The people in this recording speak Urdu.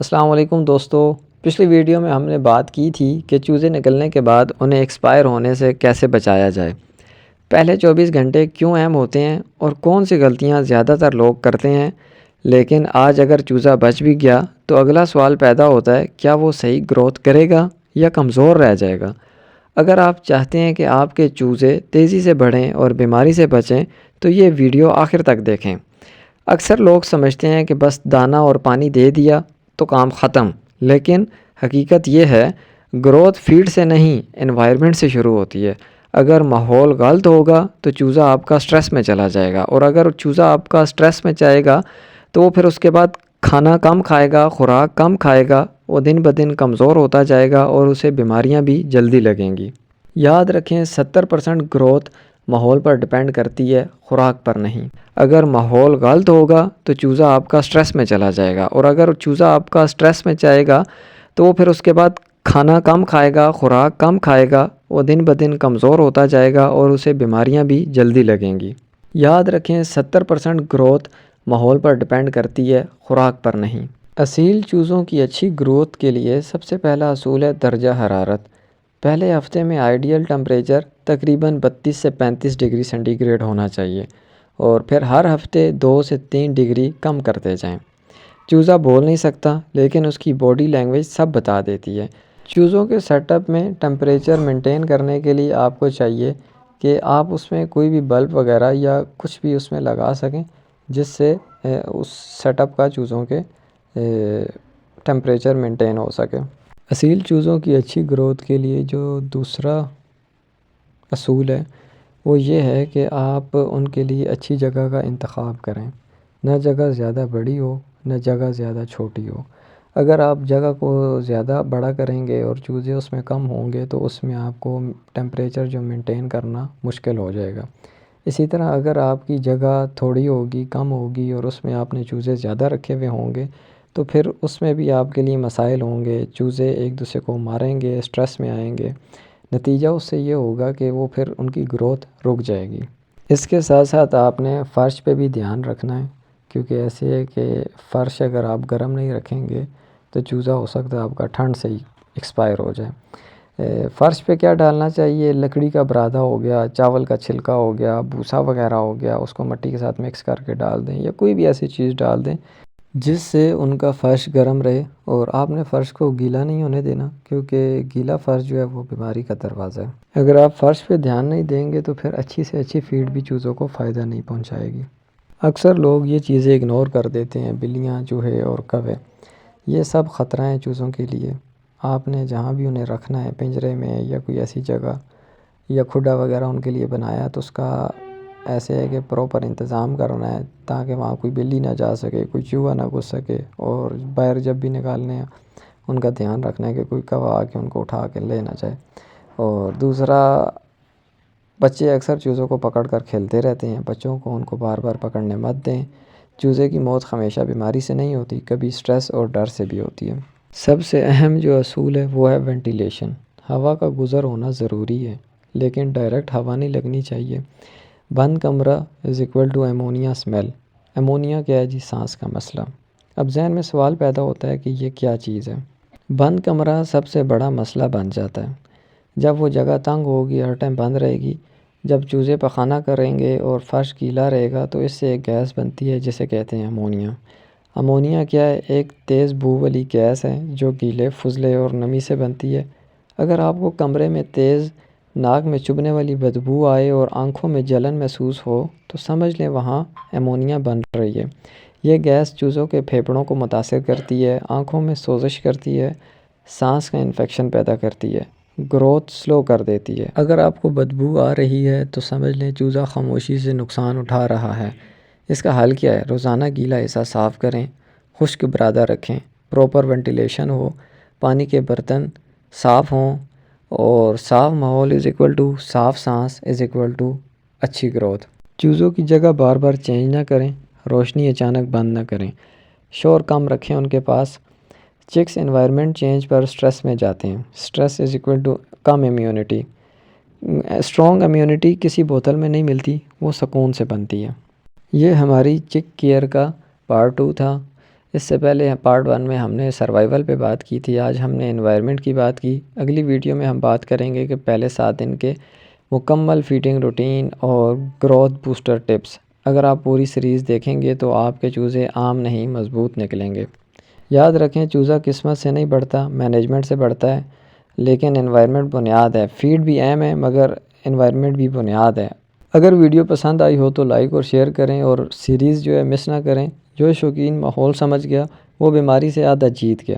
السلام علیکم دوستو، پچھلی ویڈیو میں ہم نے بات کی تھی کہ چوزے نکلنے کے بعد انہیں ایکسپائر ہونے سے کیسے بچایا جائے۔ پہلے 24 گھنٹے کیوں اہم ہوتے ہیں اور کون سی غلطیاں زیادہ تر لوگ کرتے ہیں، لیکن آج اگر چوزا بچ بھی گیا تو اگلا سوال پیدا ہوتا ہے، کیا وہ صحیح گروتھ کرے گا یا کمزور رہ جائے گا؟ اگر آپ چاہتے ہیں کہ آپ کے چوزے تیزی سے بڑھیں اور بیماری سے بچیں تو یہ ویڈیو آخر تک دیکھیں۔ اکثر لوگ سمجھتے ہیں کہ بس دانہ اور پانی دے دیا تو کام ختم، لیکن حقیقت یہ ہے گروتھ فیڈ سے نہیں، انوائرمنٹ سے شروع ہوتی ہے۔ اگر ماحول غلط ہوگا تو چوزا آپ کا سٹریس میں چلا جائے گا، اور اگر چوزا آپ کا سٹریس میں جائے گا تو وہ پھر اس کے بعد کھانا کم کھائے گا، خوراک کم کھائے گا، وہ دن بدن کمزور ہوتا جائے گا اور اسے بیماریاں بھی جلدی لگیں گی۔ یاد رکھیں 70% گروتھ ماحول پر ڈیپینڈ کرتی ہے، خوراک پر نہیں۔ اگر ماحول غلط ہوگا تو چوزا آپ کا سٹریس میں چلا جائے گا، اور اگر چوزا آپ کا سٹریس میں جائے گا تو وہ پھر اس کے بعد کھانا کم کھائے گا، خوراک کم کھائے گا، وہ دن بدن کمزور ہوتا جائے گا اور اسے بیماریاں بھی جلدی لگیں گی۔ یاد رکھیں 70% گروتھ ماحول پر ڈیپینڈ کرتی ہے، خوراک پر نہیں۔ اصیل چوزوں کی اچھی گروتھ کے لیے سب سے پہلا اصول ہے درجہ حرارت۔ پہلے ہفتے میں آئیڈیل ٹمپریچر تقریباً 32 سے 35 ڈگری سینٹی گریڈ ہونا چاہیے، اور پھر ہر ہفتے 2 سے 3 ڈگری کم کرتے جائیں۔ چوزا بول نہیں سکتا، لیکن اس کی باڈی لینگویج سب بتا دیتی ہے۔ چوزوں کے سیٹ اپ میں ٹمپریچر مینٹین کرنے کے لیے آپ کو چاہیے کہ آپ اس میں کوئی بھی بلب وغیرہ یا کچھ بھی اس میں لگا سکیں جس سے اس سیٹ اپ کا چوزوں کے ٹمپریچر مینٹین ہو سکے۔ اصیل چوزوں کی اچھی گروتھ کے لیے جو دوسرا اصول ہے وہ یہ ہے کہ آپ ان کے لیے اچھی جگہ کا انتخاب کریں۔ نہ جگہ زیادہ بڑی ہو، نہ جگہ زیادہ چھوٹی ہو۔ اگر آپ جگہ کو زیادہ بڑا کریں گے اور چوزے اس میں کم ہوں گے تو اس میں آپ کو ٹمپریچر جو مینٹین کرنا مشکل ہو جائے گا۔ اسی طرح اگر آپ کی جگہ تھوڑی ہوگی، کم ہوگی، اور اس میں آپ نے چوزے زیادہ رکھے ہوئے ہوں گے تو پھر اس میں بھی آپ کے لیے مسائل ہوں گے، چوزے ایک دوسرے کو ماریں گے، سٹریس میں آئیں گے۔ نتیجہ اس سے یہ ہوگا کہ وہ پھر ان کی گروتھ رک جائے گی۔ اس کے ساتھ ساتھ آپ نے فرش پہ بھی دھیان رکھنا ہے، کیونکہ ایسے ہے کہ فرش اگر آپ گرم نہیں رکھیں گے تو چوزا ہو سکتا ہے آپ کا ٹھنڈ سے ہی ایکسپائر ہو جائے۔ فرش پہ کیا ڈالنا چاہیے؟ لکڑی کا برادہ ہو گیا، چاول کا چھلکا ہو گیا، بھوسا وغیرہ ہو گیا، اس کو مٹی کے ساتھ مکس کر کے ڈال دیں، یا کوئی بھی ایسی چیز ڈال دیں جس سے ان کا فرش گرم رہے، اور آپ نے فرش کو گیلا نہیں ہونے دینا، کیونکہ گیلا فرش جو ہے وہ بیماری کا دروازہ ہے۔ اگر آپ فرش پہ دھیان نہیں دیں گے تو پھر اچھی سے اچھی فیڈ بھی چوزوں کو فائدہ نہیں پہنچائے گی۔ اکثر لوگ یہ چیزیں اگنور کر دیتے ہیں، بلیاں، چوہے اور کوے، یہ سب خطرہ ہیں چوزوں کے لیے۔ آپ نے جہاں بھی انہیں رکھنا ہے، پنجرے میں یا کوئی ایسی جگہ یا کھڈا وغیرہ ان کے لیے بنایا، تو اس کا ایسے ہے کہ پراپر انتظام کرنا ہے تاکہ وہاں کوئی بلی نہ جا سکے، کوئی چوہا نہ گھس سکے، اور باہر جب بھی نکالنے ہیں ان کا دھیان رکھنا ہے کہ کوئی کوا آ کے ان کو اٹھا کے لے نہ جائے۔ اور دوسرا، بچے اکثر چوزوں کو پکڑ کر کھیلتے رہتے ہیں، بچوں کو ان کو بار بار پکڑنے مت دیں۔ چوزے کی موت ہمیشہ بیماری سے نہیں ہوتی، کبھی سٹریس اور ڈر سے بھی ہوتی ہے۔ سب سے اہم جو اصول ہے وہ ہے وینٹیلیشن۔ ہوا کا گزر ہونا ضروری ہے، لیکن ڈائریکٹ ہوا نہیں لگنی چاہیے۔ بند کمرہ امونیا اسمیل۔ امونیا کیا ہے جی؟ سانس کا مسئلہ۔ اب ذہن میں سوال پیدا ہوتا ہے کہ یہ کیا چیز ہے؟ بند کمرہ سب سے بڑا مسئلہ بن جاتا ہے۔ جب وہ جگہ تنگ ہوگی، ہر ٹائم بند رہے گی، جب چوزے پخانہ کریں گے اور فرش گیلا رہے گا تو اس سے ایک گیس بنتی ہے جسے کہتے ہیں امونیا۔ امونیا کیا ہے؟ ایک تیز بو والی گیس ہے جو گیلے، فضلے اور نمی سے بنتی ہے۔ اگر آپ کو کمرے میں تیز، ناک میں چبھنے والی بدبو آئے اور آنکھوں میں جلن محسوس ہو تو سمجھ لیں وہاں امونیا بن رہی ہے۔ یہ گیس چوزوں کے پھیپھڑوں کو متاثر کرتی ہے، آنکھوں میں سوزش کرتی ہے، سانس کا انفیکشن پیدا کرتی ہے، گروتھ سلو کر دیتی ہے۔ اگر آپ کو بدبو آ رہی ہے تو سمجھ لیں چوزا خاموشی سے نقصان اٹھا رہا ہے۔ اس کا حل کیا ہے؟ روزانہ گیلا حصہ صاف کریں، خشک برادہ رکھیں، پراپر وینٹیلیشن ہو، پانی کے برتن صاف ہوں، اور صاف ماحول صاف سانس اچھی گروتھ۔ چوزوں کی جگہ بار بار چینج نہ کریں، روشنی اچانک بند نہ کریں، شور کم رکھیں ان کے پاس۔ چکس انوائرمنٹ چینج پر سٹریس میں جاتے ہیں۔ سٹریس کم امیونٹی۔ اسٹرانگ امیونٹی کسی بوتل میں نہیں ملتی، وہ سکون سے بنتی ہے۔ یہ ہماری چک کیئر کا پارٹ 2 تھا۔ اس سے پہلے پارٹ 1 میں ہم نے سروائیول پہ بات کی تھی، آج ہم نے انوائرمنٹ کی بات کی۔ اگلی ویڈیو میں ہم بات کریں گے کہ پہلے 7 دن کے مکمل فیڈنگ روٹین اور گروتھ بوسٹر ٹپس۔ اگر آپ پوری سیریز دیکھیں گے تو آپ کے چوزے عام نہیں مضبوط نکلیں گے۔ یاد رکھیں، چوزہ قسمت سے نہیں بڑھتا، مینجمنٹ سے بڑھتا ہے، لیکن انوائرمنٹ بنیاد ہے۔ فیڈ بھی اہم ہے مگر انوائرمنٹ بھی بنیاد ہے۔ اگر ویڈیو پسند آئی ہو تو لائک اور شیئر کریں، اور سیریز جو ہے مس نہ کریں۔ جو شوقین ماحول سمجھ گیا وہ بیماری سے آدھا جیت گیا۔